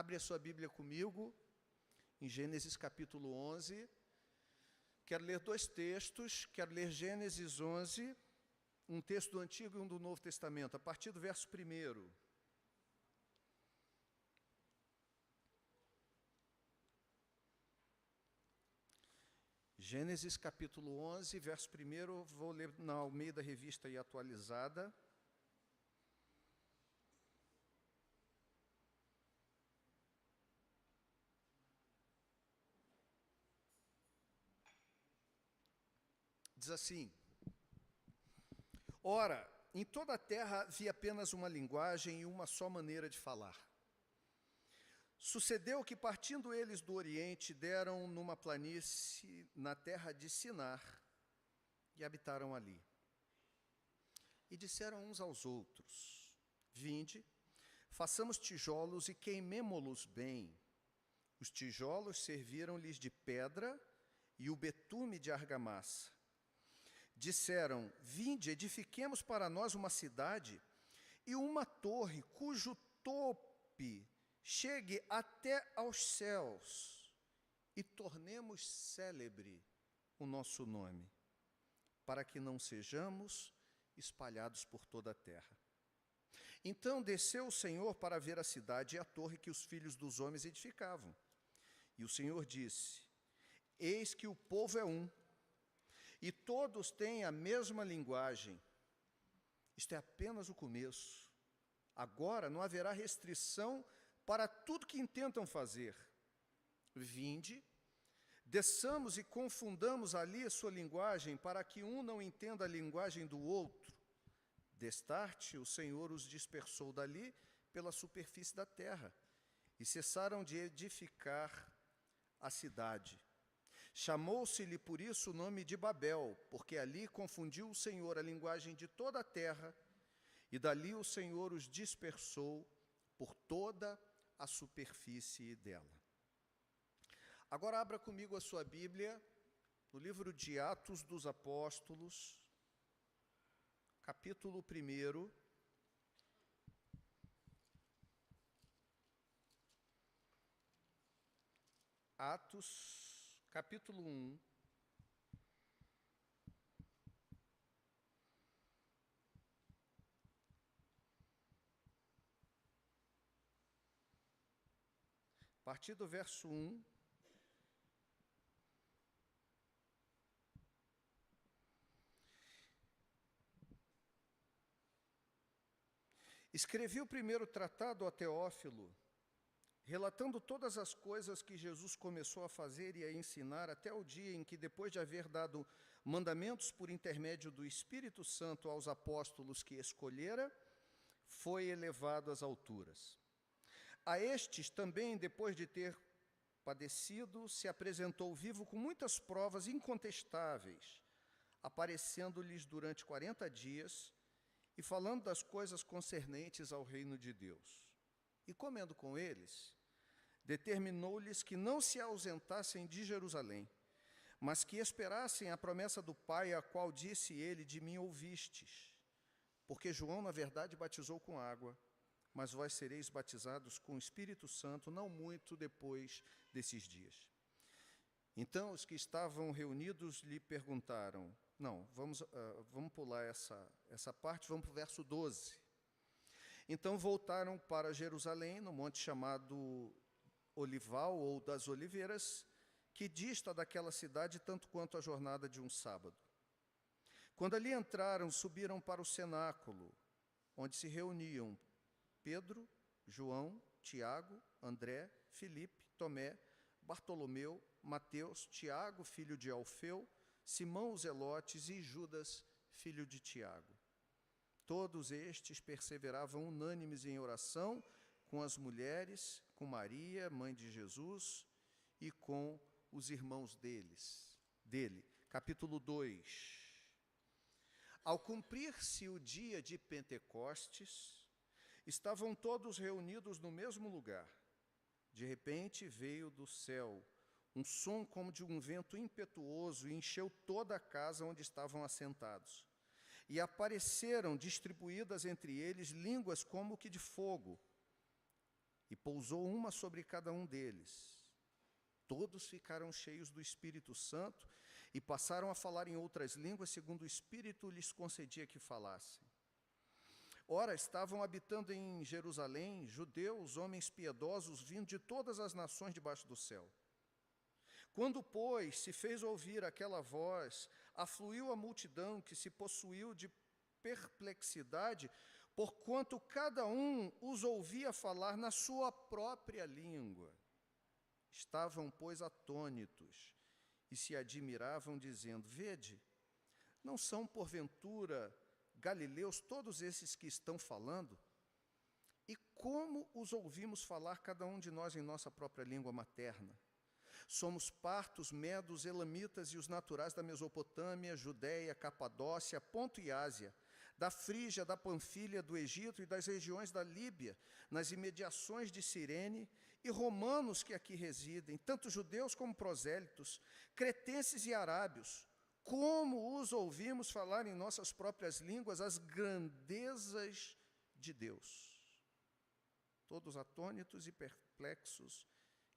Abre a sua Bíblia comigo, em Gênesis capítulo 11. Quero ler dois textos, quero ler Gênesis 11, um texto do Antigo e um do Novo Testamento, a partir do verso 1. Gênesis capítulo 11, verso 1, vou ler na Almeida Revista e Atualizada. Diz assim: Ora, em toda a terra havia apenas uma linguagem e uma só maneira de falar. Sucedeu que, partindo eles do Oriente, deram numa planície na terra de Sinar e habitaram ali. E disseram uns aos outros: Vinde, façamos tijolos e queimemo-los bem. Os tijolos serviram-lhes de pedra e o betume de argamassa. Disseram: Vinde, edifiquemos para nós uma cidade e uma torre cujo tope chegue até aos céus, e tornemos célebre o nosso nome, para que não sejamos espalhados por toda a terra. Então desceu o Senhor para ver a cidade e a torre que os filhos dos homens edificavam. E o Senhor disse: Eis que o povo é um, e todos têm a mesma linguagem. Isto é apenas o começo. Agora não haverá restrição para tudo que intentam fazer. Vinde, desçamos e confundamos ali a sua linguagem, para que um não entenda a linguagem do outro. Destarte, o Senhor os dispersou dali pela superfície da terra, e cessaram de edificar a cidade. Chamou-se-lhe por isso o nome de Babel, porque ali confundiu o Senhor a linguagem de toda a terra, e dali o Senhor os dispersou por toda a superfície dela. Agora abra comigo a sua Bíblia no livro de Atos dos Apóstolos, capítulo 1. Atos, capítulo 1. A partir do verso 1, escrevi o primeiro tratado a Teófilo, relatando todas as coisas que Jesus começou a fazer e a ensinar até o dia em que, depois de haver dado mandamentos por intermédio do Espírito Santo aos apóstolos que escolhera, foi elevado às alturas. A estes também, depois de ter padecido, se apresentou vivo com muitas provas incontestáveis, aparecendo-lhes durante 40 dias e falando das coisas concernentes ao reino de Deus. E comendo com eles, determinou-lhes que não se ausentassem de Jerusalém, mas que esperassem a promessa do Pai, a qual disse ele: De mim ouvistes. Porque João, na verdade, batizou com água, mas vós sereis batizados com o Espírito Santo não muito depois desses dias. Então os que estavam reunidos lhe perguntaram, vamos pular essa parte, vamos para o verso 12. Então voltaram para Jerusalém, no monte chamado Olival, ou das Oliveiras, que dista daquela cidade tanto quanto a jornada de um sábado. Quando ali entraram, subiram para o cenáculo, onde se reuniam Pedro, João, Tiago, André, Filipe, Tomé, Bartolomeu, Mateus, Tiago, filho de Alfeu, Simão os Zelotes e Judas, filho de Tiago. Todos estes perseveravam unânimes em oração com as mulheres, com Maria, mãe de Jesus, e com os irmãos dele. Capítulo 2. Ao cumprir-se o dia de Pentecostes, estavam todos reunidos no mesmo lugar. De repente veio do céu um som como de um vento impetuoso e encheu toda a casa onde estavam assentados. E apareceram distribuídas entre eles línguas como que de fogo, e pousou uma sobre cada um deles. Todos ficaram cheios do Espírito Santo e passaram a falar em outras línguas, segundo o Espírito lhes concedia que falassem. Ora, estavam habitando em Jerusalém judeus, homens piedosos, vindos de todas as nações debaixo do céu. Quando, pois, se fez ouvir aquela voz, afluiu a multidão que se possuiu de perplexidade, porquanto cada um os ouvia falar na sua própria língua. Estavam, pois, atônitos e se admiravam, dizendo: Vede, não são, porventura, galileus todos esses que estão falando? E como os ouvimos falar cada um de nós em nossa própria língua materna? Somos partos, medos, elamitas e os naturais da Mesopotâmia, Judéia, Capadócia, Ponto e Ásia, da Frígia, da Panfilha, do Egito e das regiões da Líbia, nas imediações de Cirene, e romanos que aqui residem, tanto judeus como prosélitos, cretenses e arábios. Como os ouvimos falar em nossas próprias línguas as grandezas de Deus? Todos atônitos e perplexos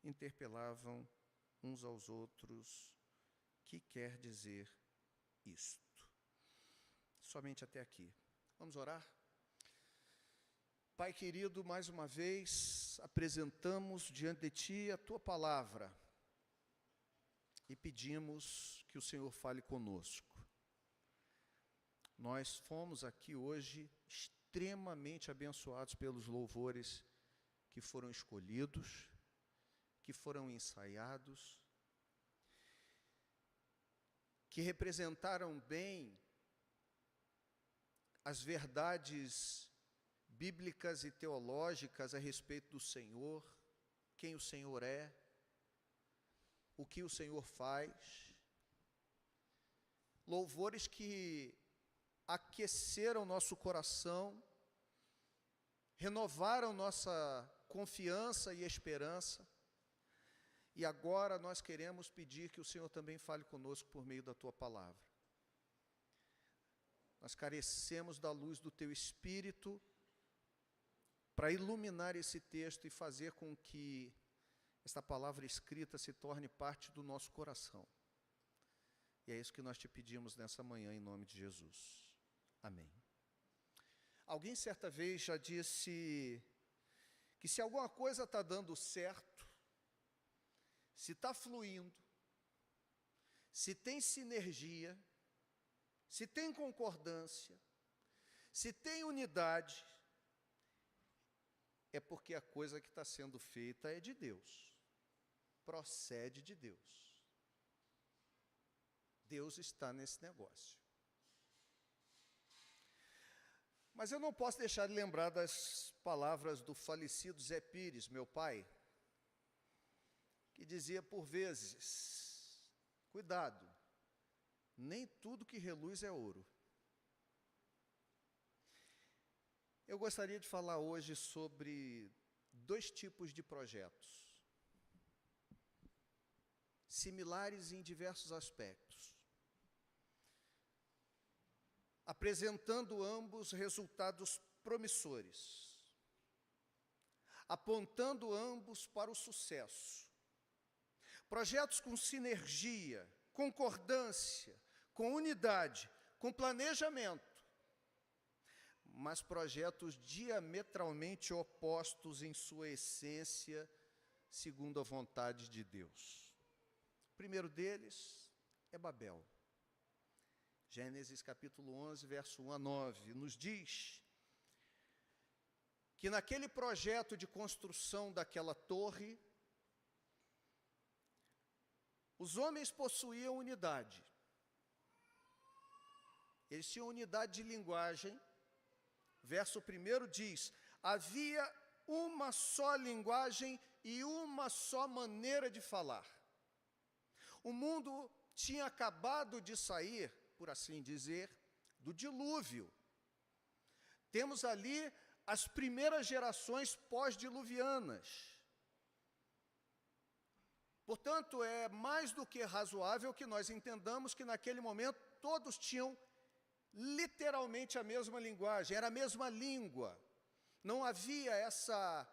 interpelavam uns aos outros: que quer dizer isto? Somente até aqui. Vamos orar? Pai querido, mais uma vez apresentamos diante de Ti a Tua palavra e pedimos que o Senhor fale conosco. Nós fomos aqui hoje extremamente abençoados pelos louvores que foram escolhidos, que foram ensaiados, que representaram bem as verdades bíblicas e teológicas a respeito do Senhor, quem o Senhor é, o que o Senhor faz. Louvores que aqueceram nosso coração, renovaram nossa confiança e esperança. E agora nós queremos pedir que o Senhor também fale conosco por meio da Tua palavra. Nós carecemos da luz do Teu Espírito para iluminar esse texto e fazer com que esta palavra escrita se torne parte do nosso coração. E é isso que nós te pedimos nessa manhã, em nome de Jesus. Amém. Alguém certa vez já disse que se alguma coisa está dando certo, se está fluindo, se tem sinergia, se tem concordância, se tem unidade, é porque a coisa que está sendo feita é de Deus, procede de Deus. Deus está nesse negócio. Mas eu não posso deixar de lembrar das palavras do falecido Zé Pires, meu pai, que dizia por vezes: cuidado, nem tudo que reluz é ouro. Eu gostaria de falar hoje sobre dois tipos de projetos, similares em diversos aspectos, apresentando ambos resultados promissores, apontando ambos para o sucesso. Projetos com sinergia, concordância, com unidade, com planejamento, mas projetos diametralmente opostos em sua essência, segundo a vontade de Deus. O primeiro deles é Babel. Gênesis capítulo 11, verso 1 a 9, nos diz que naquele projeto de construção daquela torre, os homens possuíam unidade. Eles tinham unidade de linguagem. Verso 1 diz: havia uma só linguagem e uma só maneira de falar. O mundo tinha acabado de sair, por assim dizer, do dilúvio. Temos ali as primeiras gerações pós-diluvianas. Portanto, é mais do que razoável que nós entendamos que naquele momento todos tinham literalmente a mesma linguagem, era a mesma língua. Não havia essa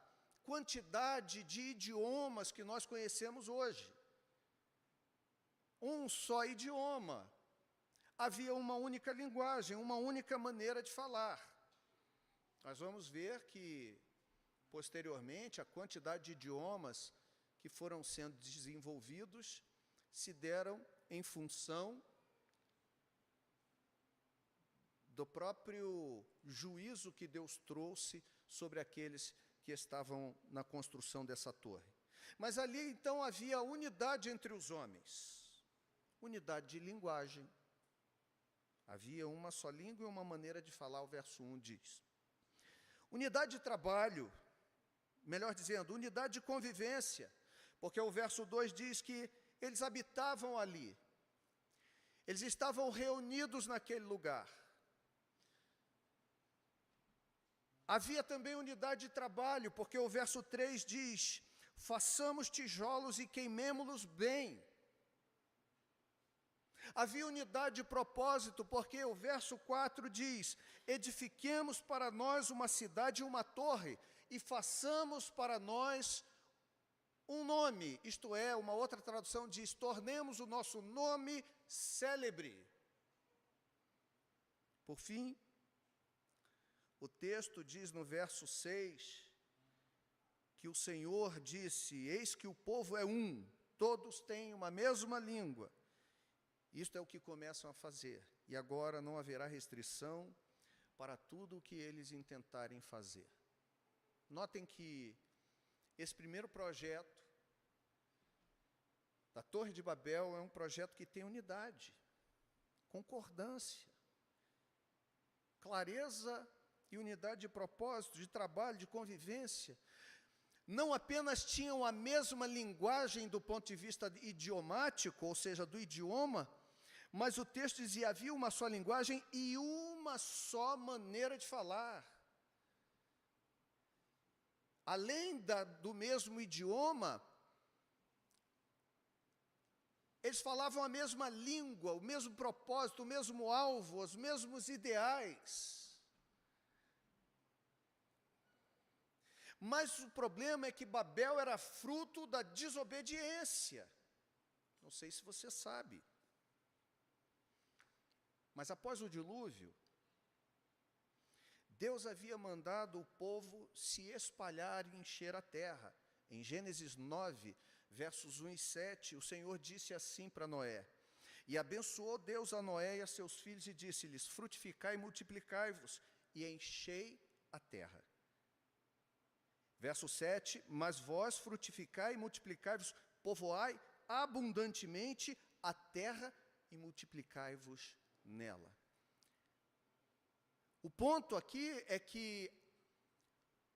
quantidade de idiomas que nós conhecemos hoje. Um só idioma. Havia uma única linguagem, uma única maneira de falar. Nós vamos ver que, posteriormente, a quantidade de idiomas que foram sendo desenvolvidos se deram em função do próprio juízo que Deus trouxe sobre aqueles que estavam na construção dessa torre. Mas ali, então, havia unidade entre os homens, unidade de linguagem. Havia uma só língua e uma maneira de falar, o verso 1 diz. Unidade de trabalho, melhor dizendo, unidade de convivência, porque o verso 2 diz que eles habitavam ali, eles estavam reunidos naquele lugar. Havia também unidade de trabalho, porque o verso 3 diz, façamos tijolos e queimemo-los bem. Havia unidade de propósito, porque o verso 4 diz, edifiquemos para nós uma cidade e uma torre, e façamos para nós um nome, isto é, uma outra tradução diz, tornemos o nosso nome célebre. Por fim, o texto diz no verso 6, que o Senhor disse, eis que o povo é um, todos têm uma mesma língua. Isto é o que começam a fazer, e agora não haverá restrição para tudo o que eles intentarem fazer. Notem que esse primeiro projeto da Torre de Babel é um projeto que tem unidade, concordância, clareza e unidade de propósito, de trabalho, de convivência. Não apenas tinham a mesma linguagem do ponto de vista idiomático, ou seja, do idioma, mas o texto dizia, havia uma só linguagem e uma só maneira de falar. Além do mesmo idioma, eles falavam a mesma língua, o mesmo propósito, o mesmo alvo, os mesmos ideais. Mas o problema é que Babel era fruto da desobediência. Não sei se você sabe. Mas após o dilúvio, Deus havia mandado o povo se espalhar e encher a terra. Em Gênesis 9, versos 1 e 7, o Senhor disse assim para Noé, e abençoou Deus a Noé e a seus filhos e disse-lhes, frutificai e multiplicai-vos e enchei a terra. Verso 7, mas vós frutificai e multiplicai-vos, povoai abundantemente a terra e multiplicai-vos nela. O ponto aqui é que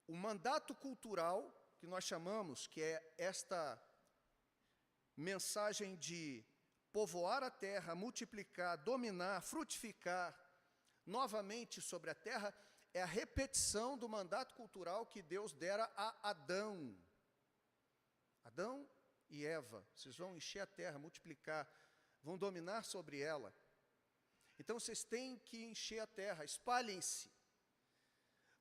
o mandato cultural, que nós chamamos, que é esta mensagem de povoar a terra, multiplicar, dominar, frutificar novamente sobre a terra, é a repetição do mandato cultural que Deus dera a Adão. Adão e Eva, vocês vão encher a terra, multiplicar, vão dominar sobre ela. Então, vocês têm que encher a terra, espalhem-se.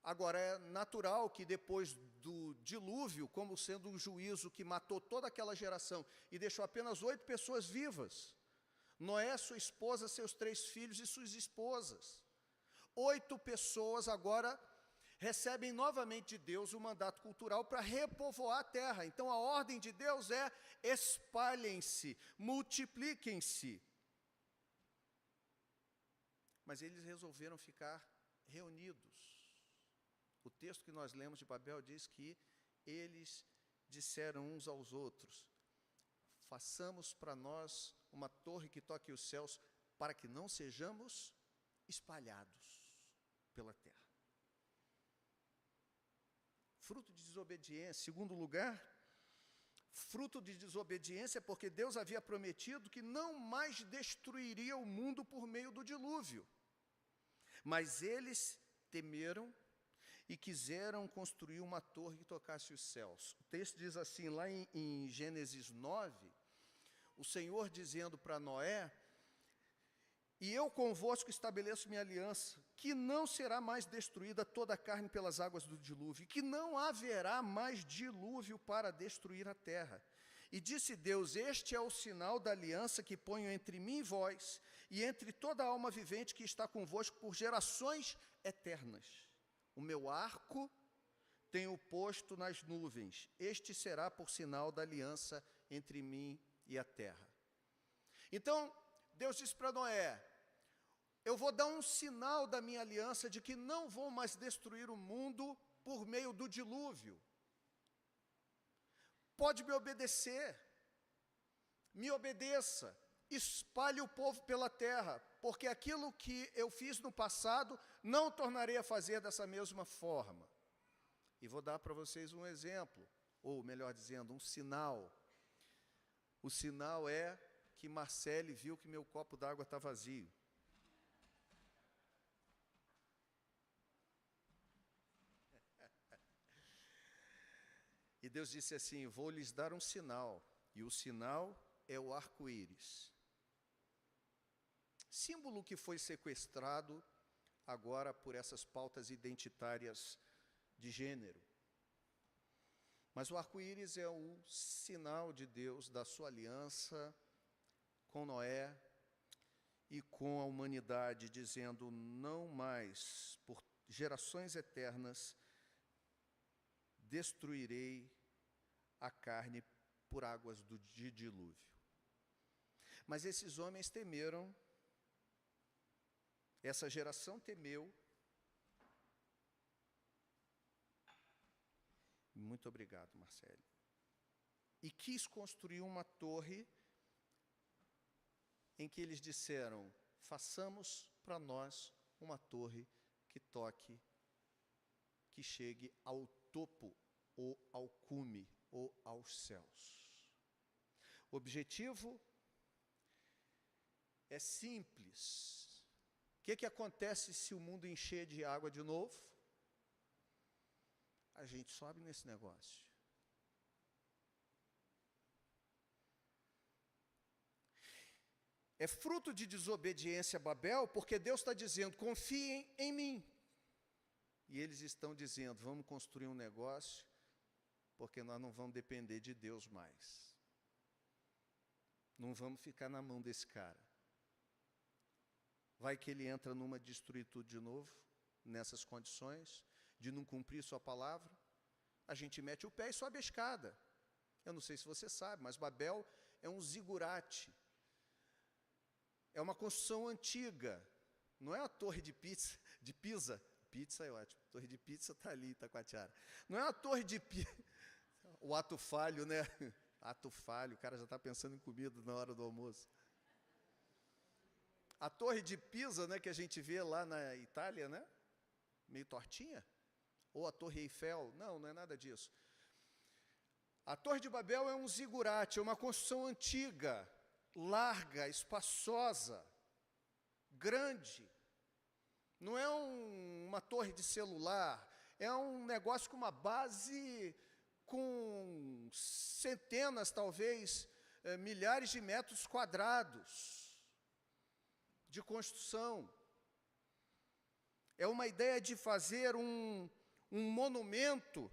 Agora, é natural que depois do dilúvio, como sendo um juízo que matou toda aquela geração e deixou apenas 8 pessoas vivas, Noé, sua esposa, seus 3 filhos e suas esposas. 8 pessoas agora recebem novamente de Deus o mandato cultural para repovoar a terra. Então, a ordem de Deus é espalhem-se, multipliquem-se. Mas eles resolveram ficar reunidos. O texto que nós lemos de Babel diz que eles disseram uns aos outros, façamos para nós uma torre que toque os céus, para que não sejamos espalhados pela terra. Fruto de desobediência. Segundo lugar, fruto de desobediência porque Deus havia prometido que não mais destruiria o mundo por meio do dilúvio. Mas eles temeram e quiseram construir uma torre que tocasse os céus. O texto diz assim, lá em Gênesis 9, o Senhor dizendo para Noé, e eu convosco estabeleço minha aliança, que não será mais destruída toda a carne pelas águas do dilúvio, que não haverá mais dilúvio para destruir a terra. E disse Deus: este é o sinal da aliança que ponho entre mim e vós, e entre toda a alma vivente que está convosco por gerações eternas. O meu arco tenho posto nas nuvens, este será por sinal da aliança entre mim e a terra. Então, Deus disse para Noé: eu vou dar um sinal da minha aliança de que não vou mais destruir o mundo por meio do dilúvio. Pode me obedecer, me obedeça, espalhe o povo pela terra, porque aquilo que eu fiz no passado, não tornarei a fazer dessa mesma forma. E vou dar para vocês um exemplo, ou melhor dizendo, um sinal. O sinal é que Marcele viu que meu copo d'água está vazio. E Deus disse assim: vou lhes dar um sinal, e o sinal é o arco-íris. Símbolo que foi sequestrado agora por essas pautas identitárias de gênero. Mas o arco-íris é o sinal de Deus, da sua aliança com Noé e com a humanidade, dizendo: não mais, por gerações eternas, destruirei a carne por águas de dilúvio. Mas esses homens temeram, essa geração temeu. Muito obrigado, Marcele. E quis construir uma torre em que eles disseram: façamos para nós uma torre que toque, que chegue ao topo, ou ao cume, ou aos céus. O objetivo é simples. O que acontece se o mundo encher de água de novo? A gente sobe nesse negócio. É fruto de desobediência a Babel, porque Deus está dizendo: confiem em mim. E eles estão dizendo: vamos construir um negócio, porque nós não vamos depender de Deus mais. Não vamos ficar na mão desse cara. Vai que ele entra numa de destruir tudo de novo, nessas condições, de não cumprir sua palavra. A gente mete o pé e sobe a escada. Eu não sei se você sabe, mas Babel é um zigurate. É uma construção antiga. Não é a torre de Pisa. Pizza é ótimo. Torre de Pizza está ali, Itacoatiara. Não é a torre de Pisa. O ato falho, né? Ato falho, o cara já está pensando em comida na hora do almoço. A torre de Pisa, né, que a gente vê lá na Itália, né? Meio tortinha. Ou a torre Eiffel. Não, não é nada disso. A torre de Babel é um zigurate, é uma construção antiga, larga, espaçosa, grande. Não é uma torre de celular, é um negócio com uma base com centenas, talvez, milhares de metros quadrados de construção. É uma ideia de fazer um monumento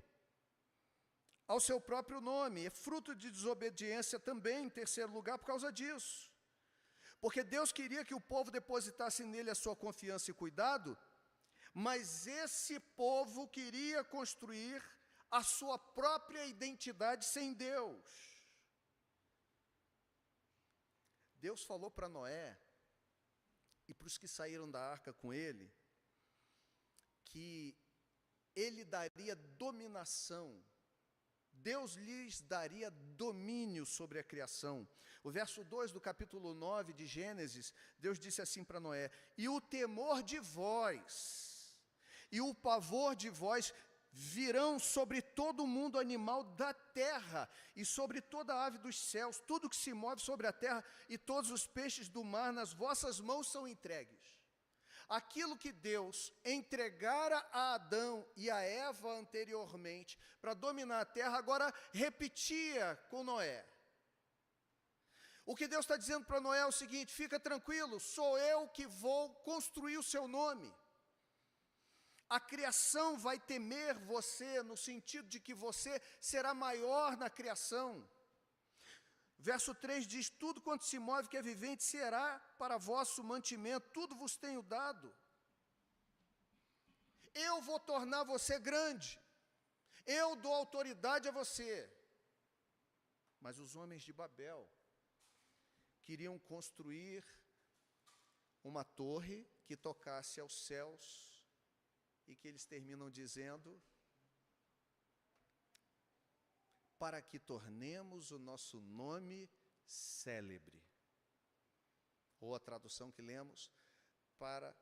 ao seu próprio nome. É fruto de desobediência também, em terceiro lugar, por causa disso. Porque Deus queria que o povo depositasse nele a sua confiança e cuidado, mas esse povo queria construir a sua própria identidade sem Deus. Deus falou para Noé, e para os que saíram da arca com ele, que ele daria dominação, Deus lhes daria domínio sobre a criação. O verso 2 do capítulo 9 de Gênesis, Deus disse assim para Noé: e o temor de vós, e o pavor de vós virão sobre todo o mundo animal da terra, e sobre toda a ave dos céus, tudo que se move sobre a terra, e todos os peixes do mar nas vossas mãos são entregues. Aquilo que Deus entregara a Adão e a Eva anteriormente para dominar a terra, agora repetia com Noé. O que Deus está dizendo para Noé é o seguinte: fica tranquilo, sou eu que vou construir o seu nome. A criação vai temer você, no sentido de que você será maior na criação. Verso 3 diz, tudo quanto se move que é vivente será para vosso mantimento, tudo vos tenho dado. Eu vou tornar você grande, eu dou autoridade a você. Mas os homens de Babel queriam construir uma torre que tocasse aos céus, e que eles terminam dizendo, para que tornemos o nosso nome célebre. Ou a tradução que lemos, para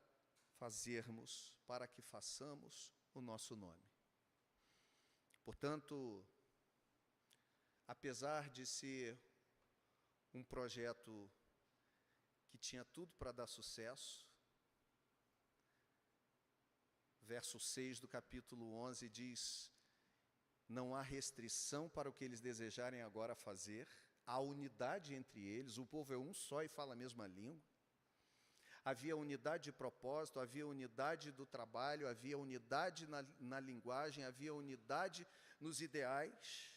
que façamos o nosso nome. Portanto, apesar de ser um projeto que tinha tudo para dar sucesso, verso 6 do capítulo 11 diz, não há restrição para o que eles desejarem agora fazer, há unidade entre eles, o povo é um só e fala a mesma língua. Havia unidade de propósito, havia unidade do trabalho, havia unidade na linguagem, havia unidade nos ideais,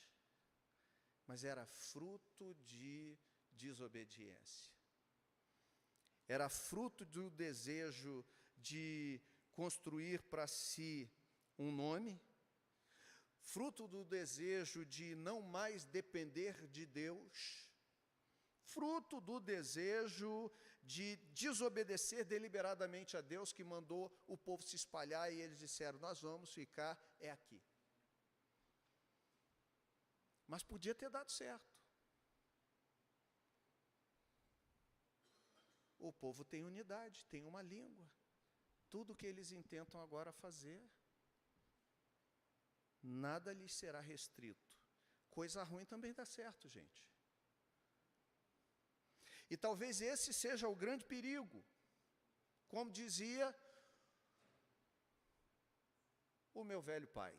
mas era fruto de desobediência. Era fruto do desejo de construir para si um nome, fruto do desejo de não mais depender de Deus, fruto do desejo de desobedecer deliberadamente a Deus, que mandou o povo se espalhar, e eles disseram, nós vamos ficar, aqui. Mas podia ter dado certo. O povo tem unidade, tem uma língua. Tudo que eles intentam agora fazer, nada lhes será restrito. Coisa ruim também dá certo, gente. E talvez esse seja o grande perigo. Como dizia o meu velho pai,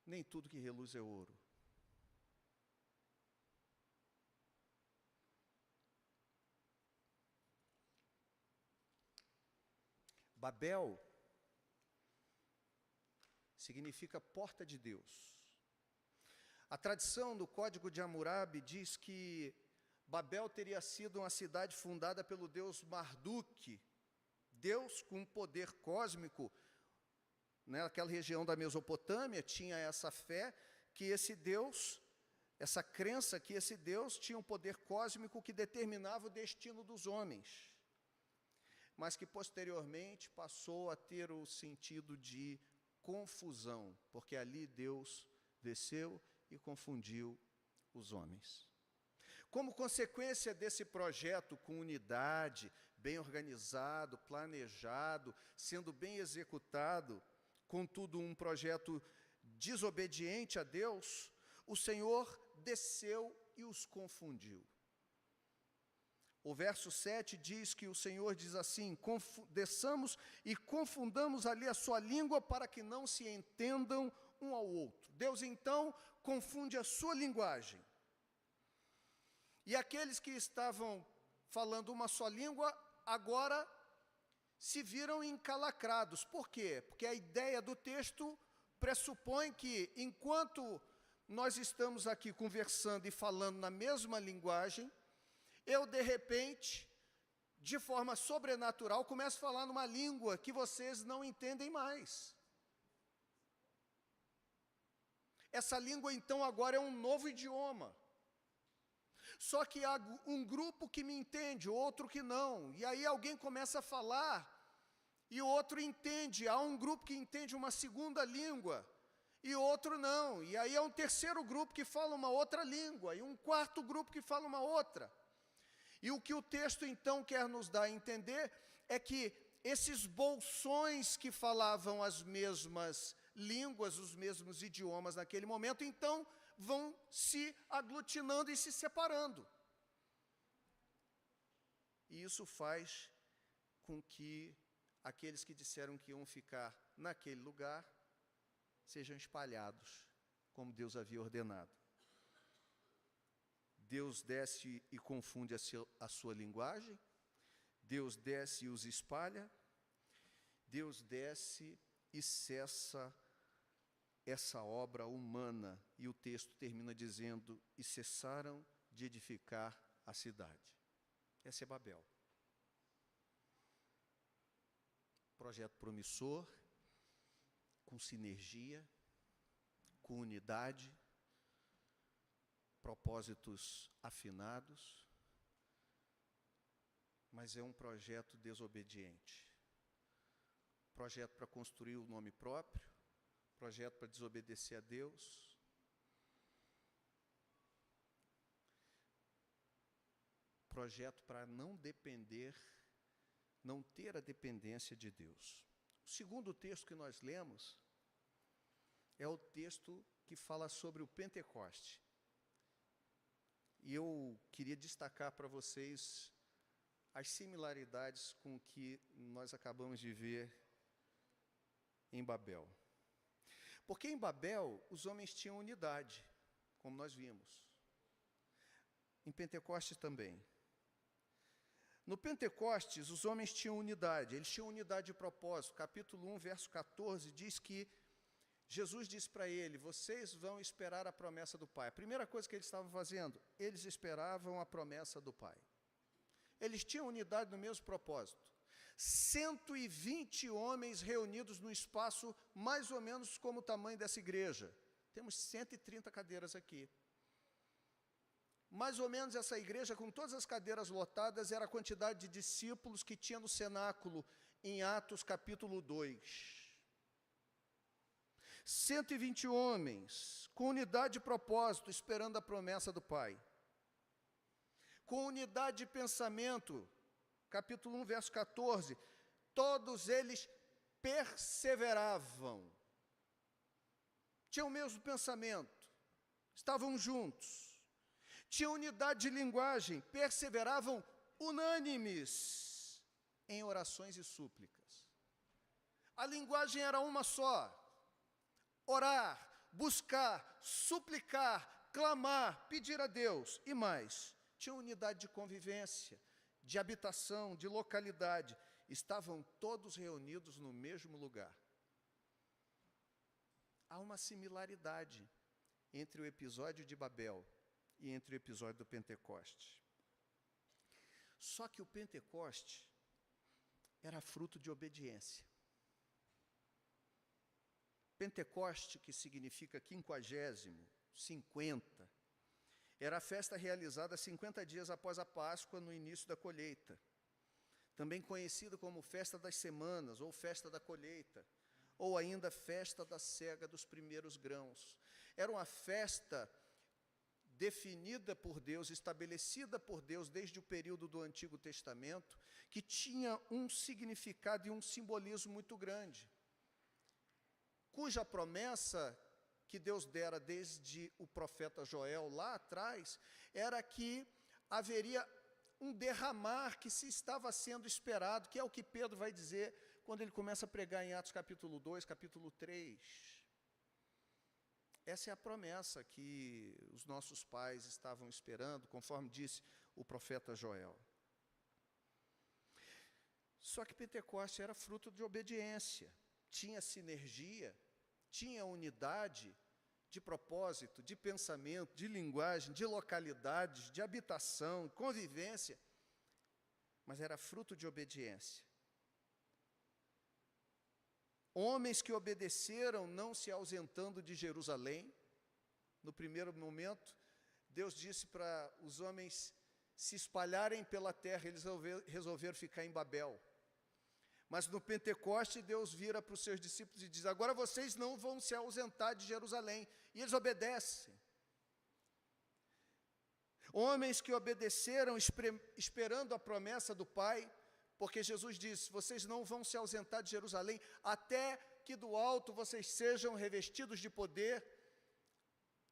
nem tudo que reluz é ouro. Babel significa porta de Deus. A tradição do Código de Hammurabi diz que Babel teria sido uma cidade fundada pelo deus Marduk, Deus com poder cósmico. Naquela região da Mesopotâmia tinha essa fé que esse Deus, essa crença que esse Deus tinha um poder cósmico que determinava o destino dos homens, mas que posteriormente passou a ter o sentido de confusão, porque ali Deus desceu e confundiu os homens. Como consequência desse projeto com unidade, bem organizado, planejado, sendo bem executado, contudo um projeto desobediente a Deus, o Senhor desceu e os confundiu. O verso 7 diz que o Senhor diz assim, desçamos e confundamos ali a sua língua para que não se entendam um ao outro. Deus então confunde a sua linguagem. E aqueles que estavam falando uma só língua, agora se viram encalacrados. Por quê? Porque a ideia do texto pressupõe que, enquanto nós estamos aqui conversando e falando na mesma linguagem, eu, de repente, de forma sobrenatural, começo a falar numa língua que vocês não entendem mais. Essa língua, então, agora é um novo idioma. Só que há um grupo que me entende, outro que não. E aí alguém começa a falar e o outro entende. Há um grupo que entende uma segunda língua e outro não. E aí há um terceiro grupo que fala uma outra língua e um quarto grupo que fala uma outra. E o que o texto, então, quer nos dar a entender é que esses bolsões que falavam as mesmas línguas, os mesmos idiomas naquele momento, então, vão se aglutinando e se separando. E isso faz com que aqueles que disseram que iam ficar naquele lugar sejam espalhados, como Deus havia ordenado. Deus desce e confunde a sua linguagem, Deus desce e os espalha, Deus desce e cessa essa obra humana. E o texto termina dizendo: e cessaram de edificar a cidade. Essa é Babel. Projeto promissor, com sinergia, com unidade, propósitos afinados, mas é um projeto desobediente. Projeto para construir o nome próprio, projeto para desobedecer a Deus. Projeto para não depender, não ter a dependência de Deus. O segundo texto que nós lemos é o texto que fala sobre o Pentecoste. E eu queria destacar para vocês as similaridades com o que nós acabamos de ver em Babel. Porque em Babel, os homens tinham unidade, como nós vimos. Em Pentecostes também. No Pentecostes, os homens tinham unidade, eles tinham unidade de propósito. Capítulo 1, verso 14, diz que Jesus disse para ele: vocês vão esperar a promessa do Pai. A primeira coisa que eles estavam fazendo, eles esperavam a promessa do Pai. Eles tinham unidade no mesmo propósito. 120 homens reunidos no espaço mais ou menos como o tamanho dessa igreja. Temos 130 cadeiras aqui. Mais ou menos essa igreja, com todas as cadeiras lotadas, era a quantidade de discípulos que tinha no cenáculo, em Atos capítulo 2. 120 homens, com unidade de propósito, esperando a promessa do Pai. Com unidade de pensamento, capítulo 1, verso 14, todos eles perseveravam. Tinham o mesmo pensamento, estavam juntos. Tinham unidade de linguagem, perseveravam unânimes em orações e súplicas. A linguagem era uma só: orar, buscar, suplicar, clamar, pedir a Deus e mais. Tinham unidade de convivência, de habitação, de localidade. Estavam todos reunidos no mesmo lugar. Há uma similaridade entre o episódio de Babel e entre o episódio do Pentecoste. Só que o Pentecoste era fruto de obediência. Pentecoste, que significa 50º, 50, era a festa realizada 50 dias após a Páscoa, no início da colheita. Também conhecida como Festa das Semanas, ou Festa da Colheita, ou ainda Festa da Cega dos Primeiros Grãos. Era uma festa definida por Deus, estabelecida por Deus desde o período do Antigo Testamento, que tinha um significado e um simbolismo muito grande, cuja promessa que Deus dera desde o profeta Joel lá atrás, era que haveria um derramar que se estava sendo esperado, que é o que Pedro vai dizer quando ele começa a pregar em Atos capítulo 2, capítulo 3. Essa é a promessa que os nossos pais estavam esperando, conforme disse o profeta Joel. Só que Pentecoste era fruto de obediência, tinha sinergia, tinha unidade de propósito, de pensamento, de linguagem, de localidades, de habitação, convivência, mas era fruto de obediência. Homens que obedeceram, não se ausentando de Jerusalém. No primeiro momento, Deus disse para os homens se espalharem pela terra, eles resolveram ficar em Babel. Mas no Pentecoste, Deus vira para os seus discípulos e diz: agora vocês não vão se ausentar de Jerusalém. E eles obedecem. Homens que obedeceram, esperando a promessa do Pai, porque Jesus disse: vocês não vão se ausentar de Jerusalém, até que do alto vocês sejam revestidos de poder,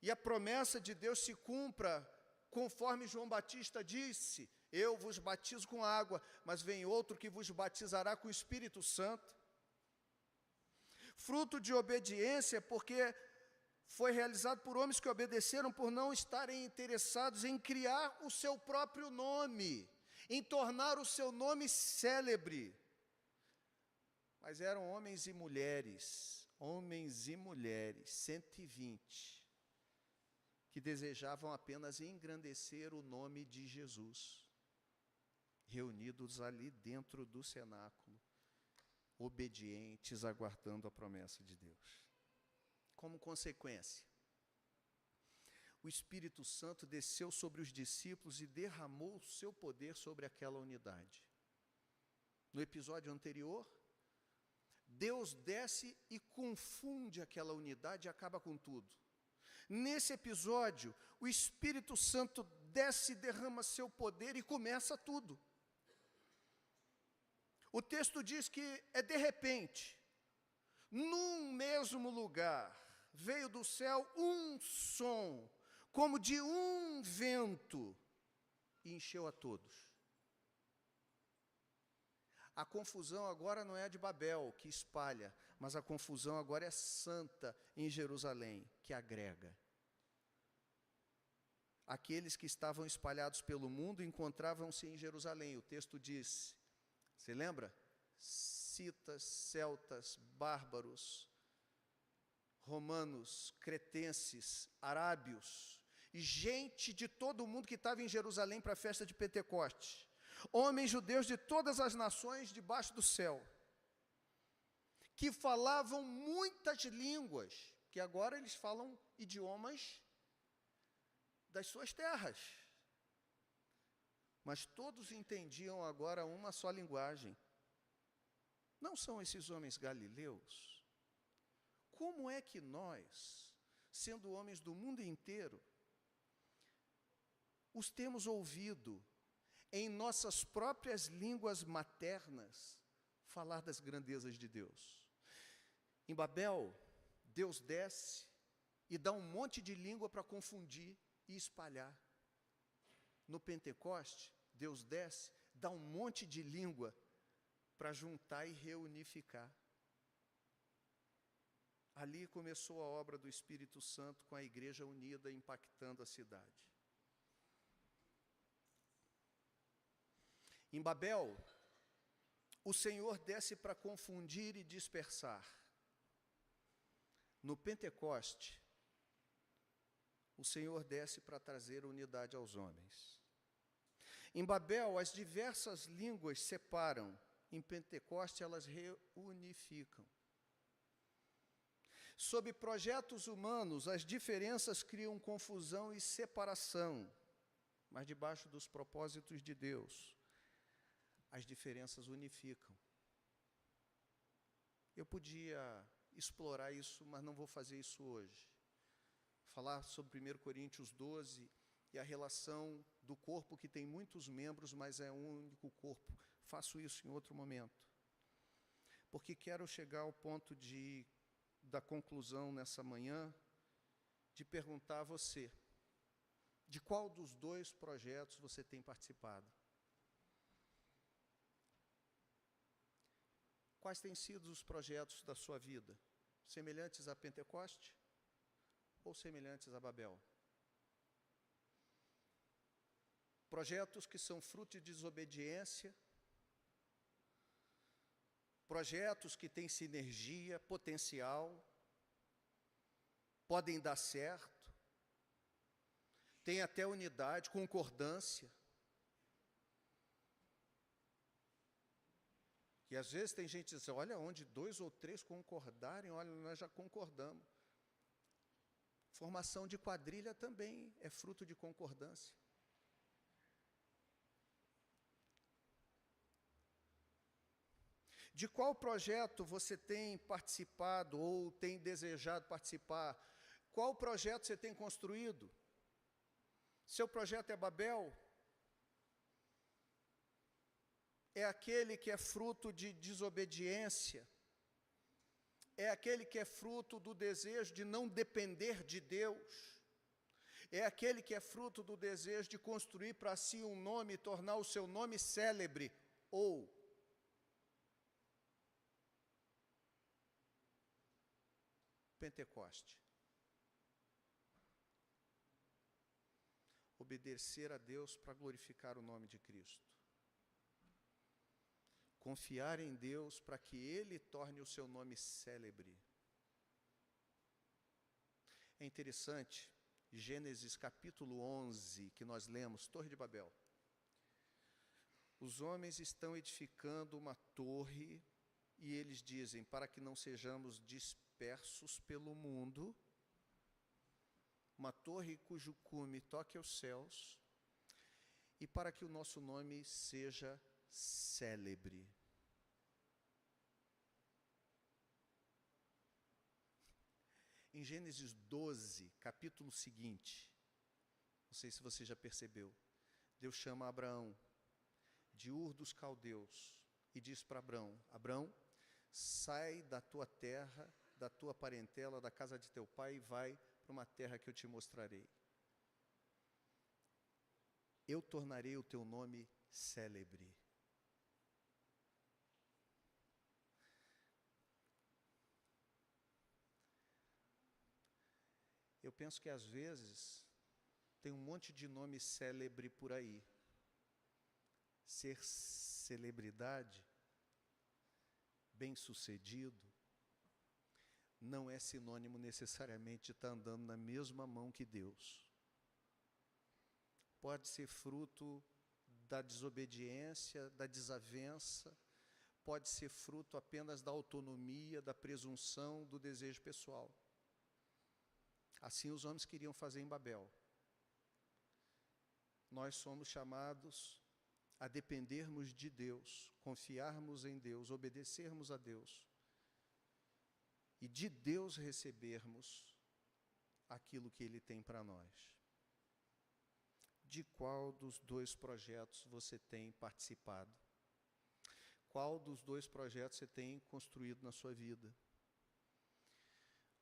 e a promessa de Deus se cumpra, conforme João Batista disse: eu vos batizo com água, mas vem outro que vos batizará com o Espírito Santo. Fruto de obediência, porque foi realizado por homens que obedeceram por não estarem interessados em criar o seu próprio nome, em tornar o seu nome célebre. Mas eram homens e mulheres, 120, que desejavam apenas engrandecer o nome de Jesus, reunidos ali dentro do cenáculo, obedientes, aguardando a promessa de Deus. Como consequência, o Espírito Santo desceu sobre os discípulos e derramou o seu poder sobre aquela unidade. No episódio anterior, Deus desce e confunde aquela unidade e acaba com tudo. Nesse episódio, o Espírito Santo desce e derrama seu poder e começa tudo. O texto diz que é de repente, num mesmo lugar, veio do céu um som, como de um vento, e encheu a todos. A confusão agora não é a de Babel, que espalha, mas a confusão agora é santa em Jerusalém, que agrega. Aqueles que estavam espalhados pelo mundo encontravam-se em Jerusalém. O texto diz, você lembra? Citas, celtas, bárbaros, romanos, cretenses, arábios, e gente de todo o mundo que estava em Jerusalém para a festa de Pentecostes. Homens judeus de todas as nações debaixo do céu, que falavam muitas línguas, que agora eles falam idiomas das suas terras. Mas todos entendiam agora uma só linguagem. Não são esses homens galileus? Como é que nós, sendo homens do mundo inteiro, os temos ouvido em nossas próprias línguas maternas falar das grandezas de Deus? Em Babel, Deus desce e dá um monte de língua para confundir e espalhar. No Pentecoste, Deus desce, dá um monte de língua para juntar e reunificar. Ali começou a obra do Espírito Santo com a igreja unida, impactando a cidade. Em Babel, o Senhor desce para confundir e dispersar. No Pentecoste, o Senhor desce para trazer unidade aos homens. Em Babel, as diversas línguas separam. Em Pentecoste, elas reunificam. Sob projetos humanos, as diferenças criam confusão e separação. Mas debaixo dos propósitos de Deus, as diferenças unificam. Eu podia explorar isso, mas não vou fazer isso hoje. Falar sobre 1 Coríntios 12 e a relação do corpo que tem muitos membros, mas é um único corpo. Faço isso em outro momento. Porque quero chegar ao ponto da conclusão nessa manhã, de perguntar a você, de qual dos dois projetos você tem participado? Quais têm sido os projetos da sua vida? Semelhantes a Pentecoste ou semelhantes a Babel? Projetos que são fruto de desobediência, projetos que têm sinergia, potencial, podem dar certo, têm até unidade, concordância. E às vezes tem gente que diz, olha, onde 2 ou 3 concordarem, olha, nós já concordamos. Formação de quadrilha também é fruto de concordância. De qual projeto você tem participado ou tem desejado participar? Qual projeto você tem construído? Seu projeto é Babel? É aquele que é fruto de desobediência? É aquele que é fruto do desejo de não depender de Deus? É aquele que é fruto do desejo de construir para si um nome e tornar o seu nome célebre? Ou Pentecoste? Obedecer a Deus para glorificar o nome de Cristo. confiar em Deus para que Ele torne o seu nome célebre. É interessante, Gênesis capítulo 11, que nós lemos, Torre de Babel. Os homens estão edificando uma torre e eles dizem, para que não sejamos dispersos pelo mundo, uma torre cujo cume toque aos céus, e para que o nosso nome seja célebre. Em Gênesis 12, capítulo seguinte, não sei se você já percebeu, Deus chama Abraão de Ur dos Caldeus e diz para Abraão, Abraão, sai da tua terra, da tua parentela, da casa de teu pai e vai para uma terra que eu te mostrarei. Eu tornarei o teu nome célebre. Eu penso que às vezes tem um monte de nome célebre por aí. Ser celebridade, bem-sucedido, não é sinônimo necessariamente de estar andando na mesma mão que Deus. Pode ser fruto da desobediência, da desavença, pode ser fruto apenas da autonomia, da presunção, do desejo pessoal. Assim os homens queriam fazer em Babel. Nós somos chamados a dependermos de Deus, confiarmos em Deus, obedecermos a Deus, e de Deus recebermos aquilo que Ele tem para nós. De qual dos dois projetos você tem participado? Qual dos dois projetos você tem construído na sua vida?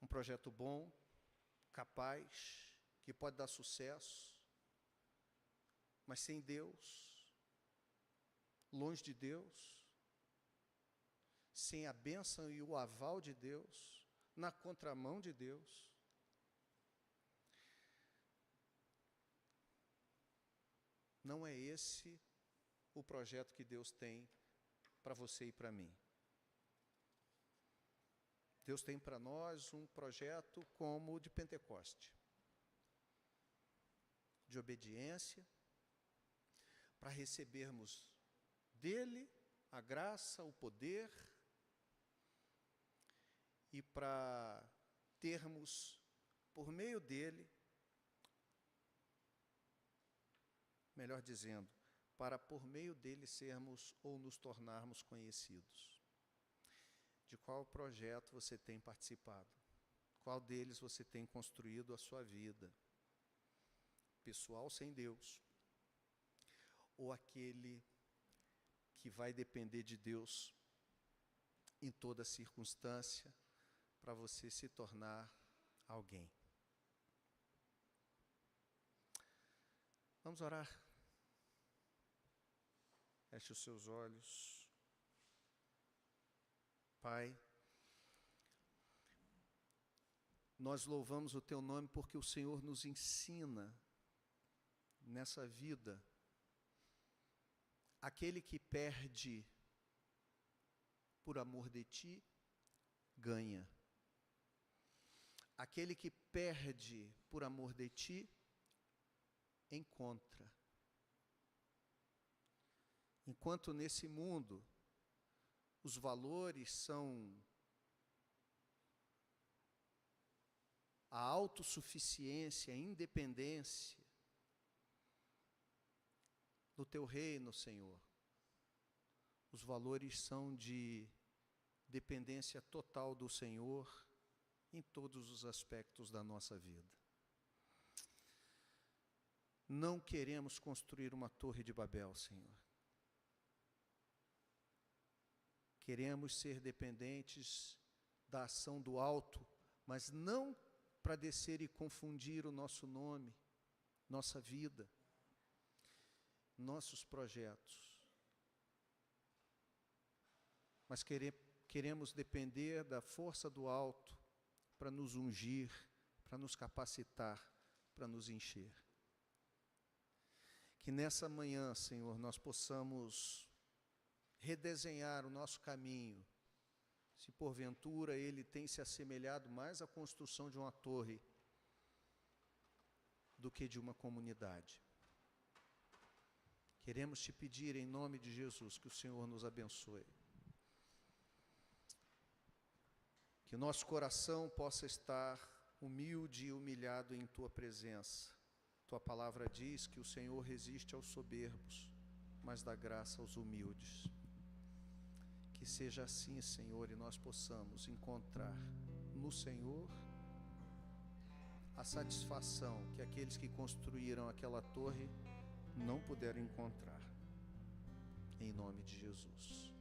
Um projeto bom, capaz, que pode dar sucesso, mas sem Deus, longe de Deus, sem a bênção e o aval de Deus, na contramão de Deus. Não é esse o projeto que Deus tem para você e para mim. Deus tem para nós um projeto como o de Pentecoste, de obediência, para recebermos dele a graça, o poder, e para termos, por meio dele, melhor dizendo, para por meio dele sermos ou nos tornarmos conhecidos. De qual projeto você tem participado? Qual deles você tem construído a sua vida? Pessoal sem Deus? Ou aquele que vai depender de Deus em toda circunstância para você se tornar alguém? Vamos orar. Feche os seus olhos. Pai, nós louvamos o Teu nome porque o Senhor nos ensina nessa vida. Aquele que perde por amor de Ti, ganha. Aquele que perde por amor de Ti, encontra. Enquanto nesse mundo os valores são a autossuficiência, a independência, no Teu reino, Senhor, os valores são de dependência total do Senhor em todos os aspectos da nossa vida. Não queremos construir uma torre de Babel, Senhor. Queremos ser dependentes da ação do alto, mas não para descer e confundir o nosso nome, nossa vida, nossos projetos. Mas queremos depender da força do alto para nos ungir, para nos capacitar, para nos encher. Que nessa manhã, Senhor, nós possamos redesenhar o nosso caminho, se porventura ele tem se assemelhado mais à construção de uma torre do que de uma comunidade. Queremos te pedir em nome de Jesus que o Senhor nos abençoe. Que nosso coração possa estar humilde e humilhado em Tua presença. Tua palavra diz que o Senhor resiste aos soberbos, mas dá graça aos humildes. Que seja assim, Senhor, e nós possamos encontrar no Senhor a satisfação que aqueles que construíram aquela torre não puderam encontrar. Em nome de Jesus.